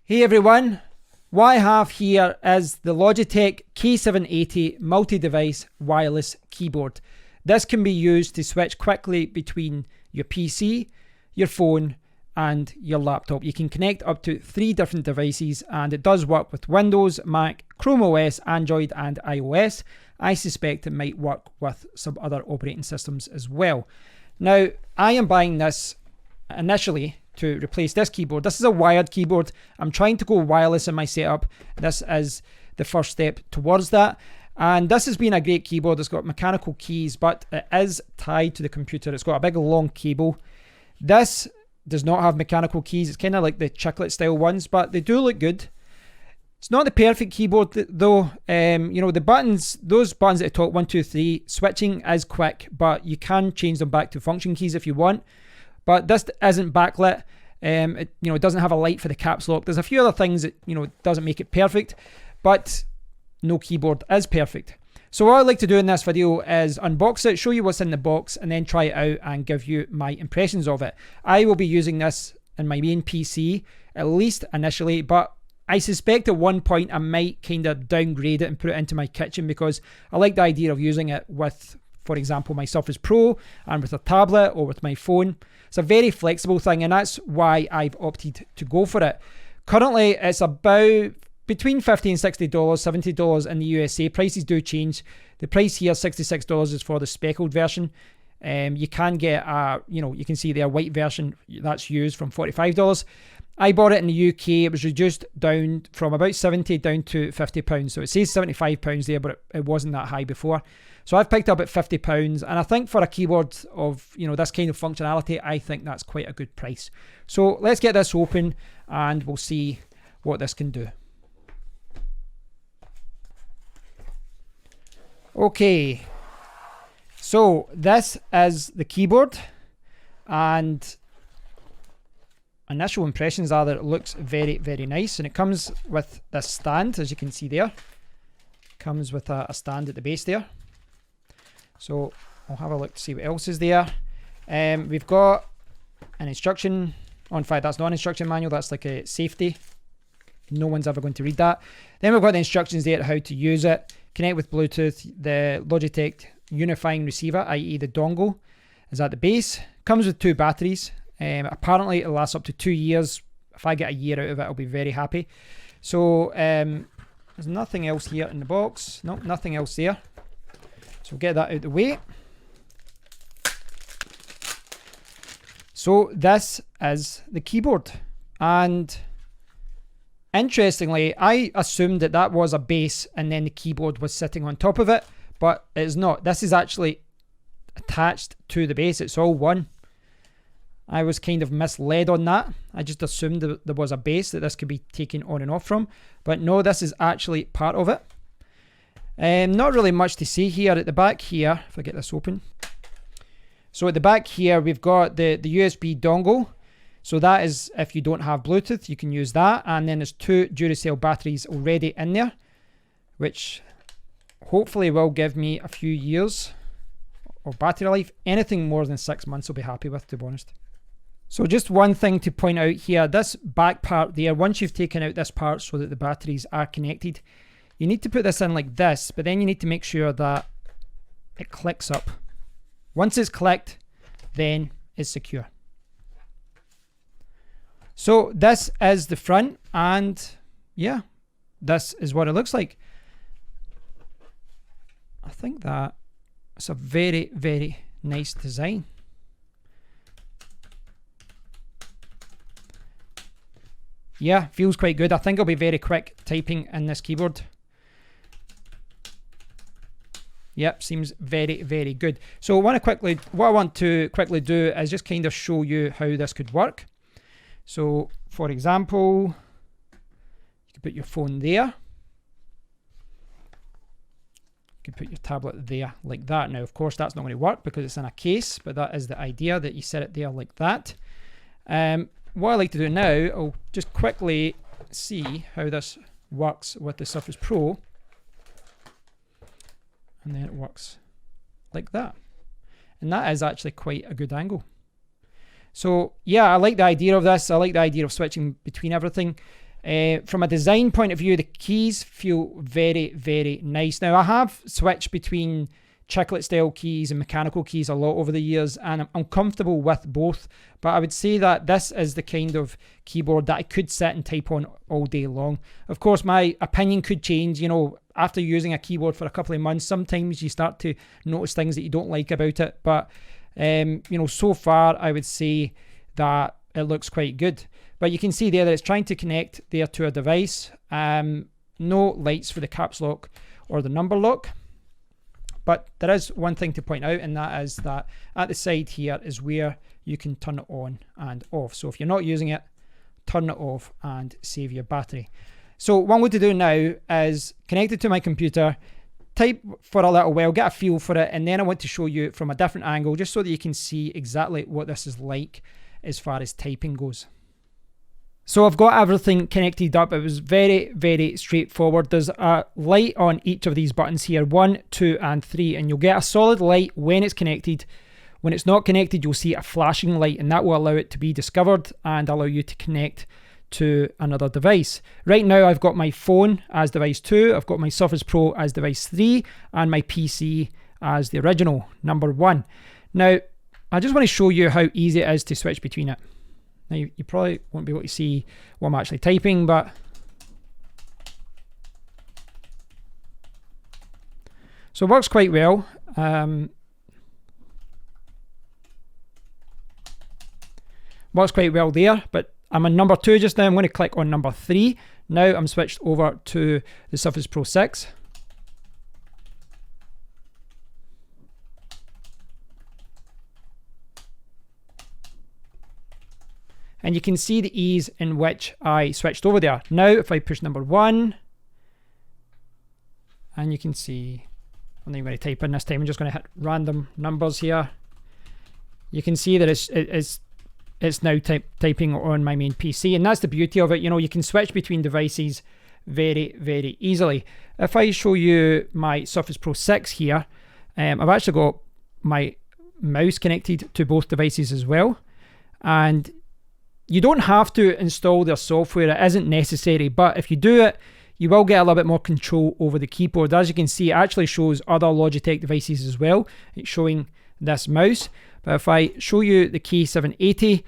Hey everyone, what I have here is the Logitech K780 multi-device wireless keyboard. This can be used to switch quickly between your PC, your phone and your laptop. You can connect up to 3 different devices and it does work with Windows, Mac, Chrome OS, Android and iOS. I suspect it might work with some other operating systems as well. Now, I am buying this initially to replace this keyboard. This is a wired keyboard. I'm trying to go wireless in my setup. This is the first step towards that. And this has been a great keyboard. It's got mechanical keys, but it is tied to the computer. It's got a big long cable. This does not have mechanical keys. It's kind of like the chiclet style ones, but they do look good. It's not the perfect keyboard though. You know, the buttons, those buttons at the top, 1, 2, 3, switching is quick, but you can change them back to function keys if you want. But this isn't backlit. It doesn't have a light for the caps lock. There's a few other things that, doesn't make it perfect, but no keyboard is perfect. So what I'd like to do in this video is unbox it, show you what's in the box, and then try it out and give you my impressions of it. I will be using this in my main PC, at least initially, but I suspect at one point I might kind of downgrade it and put it into my kitchen because I like the idea of using it with, for example, my Surface Pro and with a tablet or with my phone. It's a very flexible thing and that's why I've opted to go for it. Currently, it's about between $50 and $60, $70 in the USA. Prices do change. The price here, $66, is for the speckled version. You can get a, you can see their white version that's used from $45. I bought it in the UK. It was reduced down from about $70 down to £50. So it says £75 there, but it wasn't that high before. So I've picked up at £50, and I think for a keyboard of this kind of functionality, I think that's quite a good price. So let's get this open and we'll see what this can do. Okay, so this is the keyboard, and initial impressions are that it looks very, very nice, and it comes with this stand, as you can see there. It comes with a stand at the base there. So I'll have a look to see what else is there. We've got an instruction. Oh, in fact, that's not an instruction manual. That's like a safety. No one's ever going to read that. Then we've got the instructions there on how to use it. Connect with Bluetooth. The Logitech unifying receiver, i.e. the dongle, is at the base. Comes with 2 batteries. Apparently it lasts up to 2 years. If I get a year out of it, I'll be very happy. So there's nothing else here in the box. No, nothing else there. So we'll get that out of the way. So this is the keyboard. And interestingly, I assumed that that was a base and then the keyboard was sitting on top of it, but it's not. This is actually attached to the base. It's all one. I was kind of misled on that. I just assumed that there was a base that this could be taken on and off from, but no, this is actually part of it. Not really much to see here at the back here, if I get this open. So at the back here, we've got the USB dongle. So that is, if you don't have Bluetooth, you can use that. And then there's 2 Duracell batteries already in there, which hopefully will give me a few years of battery life. Anything more than 6 months I'll be happy with, to be honest. So just one thing to point out here, this back part there, once you've taken out this part so that the batteries are connected, you need to put this in like this, but then you need to make sure that it clicks up. Once it's clicked, then it's secure. So this is the front, and yeah, this is what it looks like. I think that it's a very, very nice design. Yeah, feels quite good. I think I'll be very quick typing in this keyboard. Yep, seems very, very good. So what I want to quickly do is just kind of show you how this could work. So for example, you can put your phone there. You can put your tablet there like that. Now, of course, that's not going to work because it's in a case, but that is the idea, that you set it there like that. What I like to do now, I'll just quickly see how this works with the Surface Pro. And then it works like that. And that is actually quite a good angle. So yeah, I like the idea of this. I like the idea of switching between everything. From a design point of view, the keys feel very, very nice. Now, I have switched between chiclet style keys and mechanical keys a lot over the years, and I'm comfortable with both, but I would say that this is the kind of keyboard that I could sit and type on all day long. Of course, my opinion could change, you know, after using a keyboard for a couple of months. Sometimes you start to notice things that you don't like about it, but you know, so far I would say that it looks quite good. But you can see there that it's trying to connect there to a device. No lights for the caps lock or the number lock. But there is one thing to point out, and that is that at the side here is where you can turn it on and off. So if you're not using it, turn it off and save your battery. So what I'm going to do now is connect it to my computer, type for a little while, get a feel for it, and then I want to show you from a different angle just so that you can see exactly what this is like as far as typing goes. So I've got everything connected up. It was very, very straightforward. There's a light on each of these buttons here, 1, 2, and 3, and you'll get a solid light when it's connected. When it's not connected, you'll see a flashing light, and that will allow it to be discovered and allow you to connect to another device. Right now, I've got my phone as device 2, I've got my Surface Pro as device 3, and my PC as the original, number 1. Now, I just want to show you how easy it is to switch between it. Now, you probably won't be able to see what I'm actually typing, but so it works quite well. Works quite well there, but I'm on number 2 just now. I'm going to click on number 3. Now I'm switched over to the Surface Pro 6. And you can see the ease in which I switched over there. Now, if I push number 1, and you can see, I'm not even going to type in this time, I'm just going to hit random numbers here. You can see that it's now typing on my main PC, and that's the beauty of it. You know, you can switch between devices very, very easily. If I show you my Surface Pro 6 here, I've actually got my mouse connected to both devices as well, and you don't have to install their software. It isn't necessary, but if you do it, you will get a little bit more control over the keyboard. As you can see, it actually shows other Logitech devices as well. It's showing this mouse. But if I show you the K780,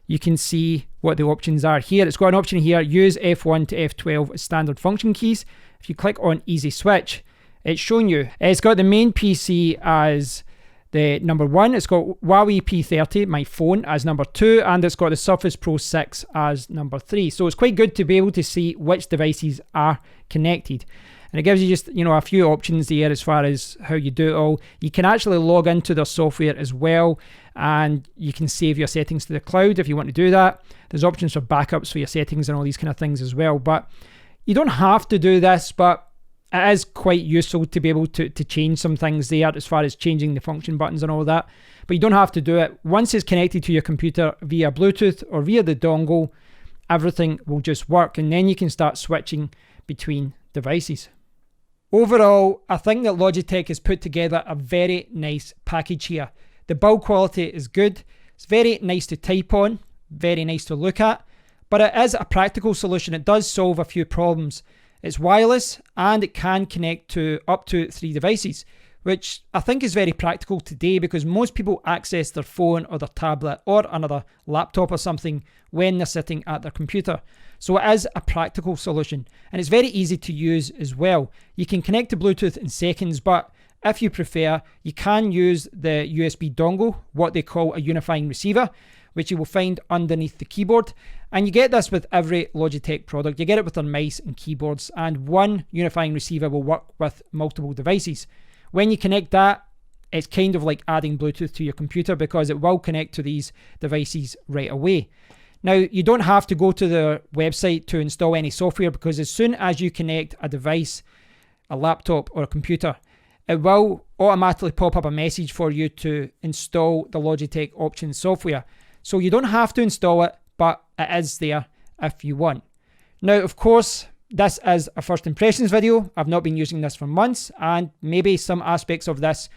you can see what the options are here. It's got an option here, use F1 to F12 as standard function keys. If you click on easy switch, it's showing you. It's got the main PC as the number 1, it's got Huawei P30, my phone, as number 2, and it's got the Surface Pro 6 as number 3. So it's quite good to be able to see which devices are connected. And it gives you just, you know, a few options there as far as how you do it all. You can actually log into their software as well, and you can save your settings to the cloud if you want to do that. There's options for backups for your settings and all these kind of things as well. But you don't have to do this, but it is quite useful to be able to change some things there as far as changing the function buttons and all that. But you don't have to do it. Once it's connected to your computer via Bluetooth or via the dongle, everything will just work, and then you can start switching between devices. Overall, I think that Logitech has put together a very nice package here. The build quality is good. It's very nice to type on, very nice to look at, but it is a practical solution. It does solve a few problems. It's wireless and it can connect to up to 3 devices, which I think is very practical today because most people access their phone or their tablet or another laptop or something when they're sitting at their computer. So it is a practical solution, and it's very easy to use as well. You can connect to Bluetooth in seconds, but if you prefer, you can use the USB dongle, what they call a unifying receiver, which you will find underneath the keyboard. And you get this with every Logitech product. You get it with their mice and keyboards, and one unifying receiver will work with multiple devices. When you connect that, it's kind of like adding Bluetooth to your computer because it will connect to these devices right away. Now, you don't have to go to the website to install any software because as soon as you connect a device, a laptop or a computer, it will automatically pop up a message for you to install the Logitech Options software. So you don't have to install it, but it is there if you want. Now, of course, this is a first impressions video. I've not been using this for months, and maybe some aspects of this,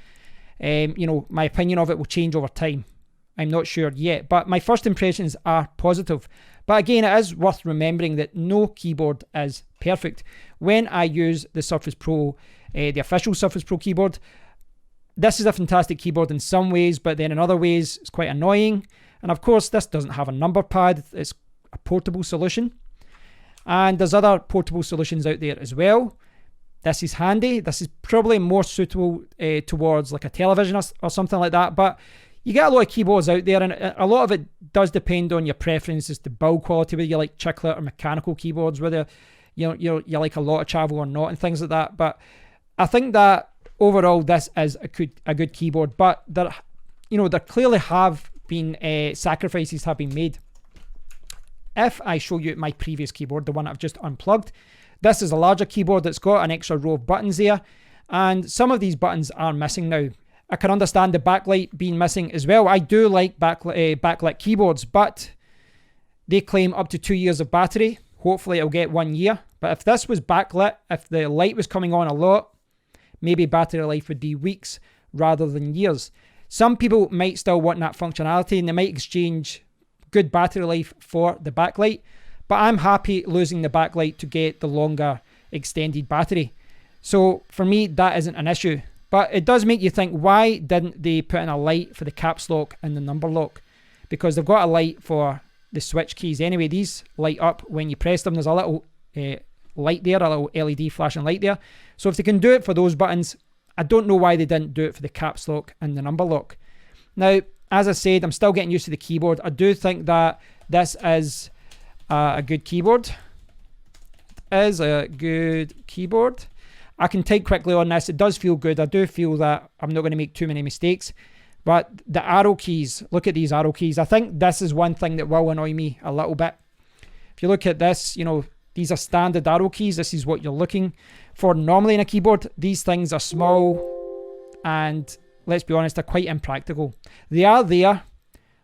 my opinion of it will change over time. I'm not sure yet, but my first impressions are positive. But again, it is worth remembering that no keyboard is perfect. When I use the Surface Pro, the official Surface Pro keyboard, this is a fantastic keyboard in some ways, but then in other ways it's quite annoying. And of course, this doesn't have a number pad. It's a portable solution. And there's other portable solutions out there as well. This is handy. This is probably more suitable towards like a television or something like that. But you get a lot of keyboards out there, and a lot of it does depend on your preferences to build quality, whether you like chiclet or mechanical keyboards, whether you like a lot of travel or not, and things like that. But I think that overall this is a good keyboard. But there clearly have been sacrifices have been made. If I show you my previous keyboard, the one I've just unplugged, this is a larger keyboard that's got an extra row of buttons there, and some of these buttons are missing now. I can understand the backlight being missing as well. I do like backlit keyboards, but they claim up to 2 years of battery. Hopefully it'll get 1 year. But if this was backlit, if the light was coming on a lot, maybe battery life would be weeks rather than years. Some people might still want that functionality, and they might exchange good battery life for the backlight, but I'm happy losing the backlight to get the longer extended battery. So for me, that isn't an issue. But it does make you think, why didn't they put in a light for the caps lock and the number lock? Because they've got a light for the switch keys anyway. These light up when you press them. There's a little light there, a little LED flashing light there. So if they can do it for those buttons, I don't know why they didn't do it for the caps lock and the number lock. Now, as I said, I'm still getting used to the keyboard. I do think that this is a good keyboard. It is a good keyboard. I can type quickly on this. It does feel good. I do feel that I'm not going to make too many mistakes. But the arrow keys, look at these arrow keys. I think this is one thing that will annoy me a little bit. If you look at this, these are standard arrow keys. This is what you're looking for normally in a keyboard. These things are small and, let's be honest, they're quite impractical. They are there,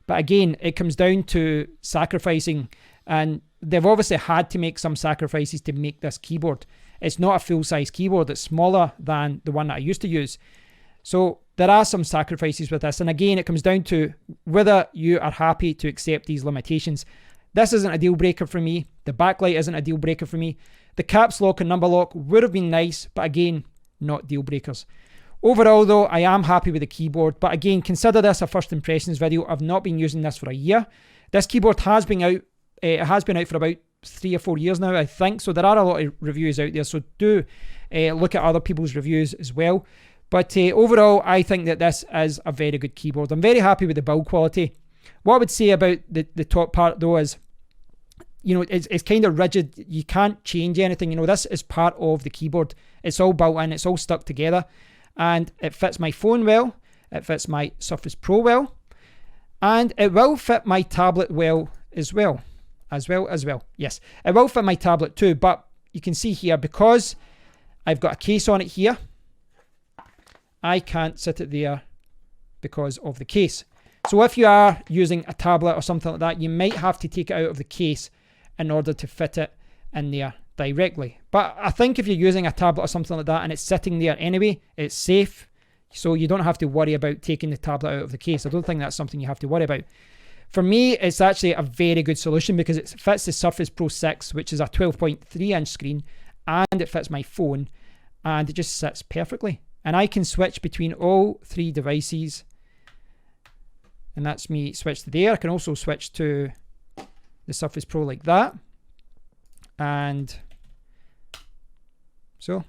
but again, it comes down to sacrificing, and they've obviously had to make some sacrifices to make this keyboard. It's not a full-size keyboard. It's smaller than the one that I used to use. So there are some sacrifices with this. And again, it comes down to whether you are happy to accept these limitations. This isn't a deal breaker for me. The backlight isn't a deal breaker for me. The caps lock and number lock would have been nice, but again, not deal breakers. Overall though, I am happy with the keyboard. But again, consider this a first impressions video. I've not been using this for a year. This keyboard has been out. It has been out for about 3 or 4 years now, I think. So there are a lot of reviews out there. So do look at other people's reviews as well. But overall, I think that this is a very good keyboard. I'm very happy with the build quality. What I would say about the top part though is, it's kind of rigid. You can't change anything. This is part of the keyboard. It's all built in. It's all stuck together. And it fits my phone well. It fits my Surface Pro well. And it will fit my tablet well as well. Yes, it will fit my tablet too. But you can see here, because I've got a case on it here, I can't sit it there because of the case. So if you are using a tablet or something like that, you might have to take it out of the case in order to fit it in there directly. But I think if you're using a tablet or something like that and it's sitting there anyway, it's safe. So you don't have to worry about taking the tablet out of the case. I don't think that's something you have to worry about. For me, it's actually a very good solution because it fits the Surface Pro 6, which is a 12.3 inch screen, and it fits my phone, and it just sits perfectly. And I can switch between all 3 devices. And that's me switched there. I can also switch to the Surface Pro like that. And so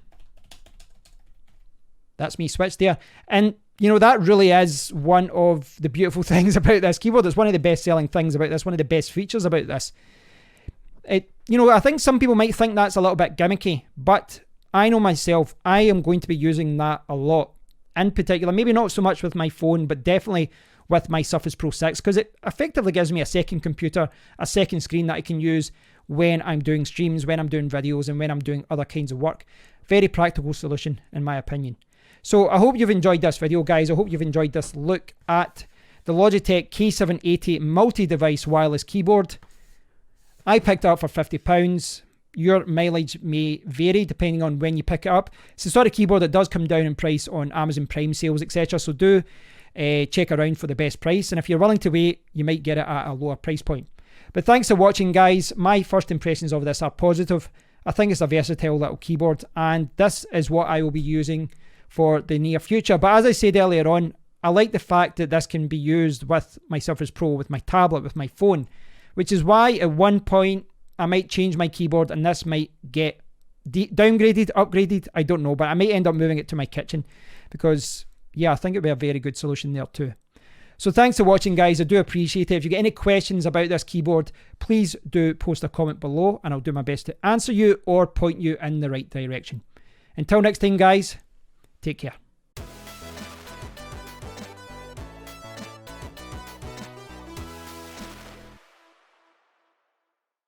that's me switched there. And that really is one of the beautiful things about this keyboard. It's one of the best selling things about this, one of the best features about this. I think some people might think that's a little bit gimmicky, but I know myself, I am going to be using that a lot. In particular, maybe not so much with my phone, but definitely with my Surface Pro 6, because it effectively gives me a second computer, a second screen that I can use when I'm doing streams, when I'm doing videos, and when I'm doing other kinds of work. Very practical solution, in my opinion. So I hope you've enjoyed this video, guys. I hope you've enjoyed this look at the Logitech K780 multi-device wireless keyboard. I picked it up for £50. Your mileage may vary depending on when you pick it up. It's the sort of keyboard that does come down in price on Amazon Prime sales, etc. So do check around for the best price. And if you're willing to wait, you might get it at a lower price point. But thanks for watching, guys. My first impressions of this are positive. I think it's a versatile little keyboard, and this is what I will be using for the near future. But as I said earlier on, I like the fact that this can be used with my Surface Pro, with my tablet, with my phone, which is why at one point I might change my keyboard and this might get downgraded, upgraded, I don't know, but I might end up moving it to my kitchen because, yeah, I think it'd be a very good solution there too. So thanks for watching, guys. I do appreciate it. If you get any questions about this keyboard, please do post a comment below and I'll do my best to answer you or point you in the right direction. Until next time, guys, take care.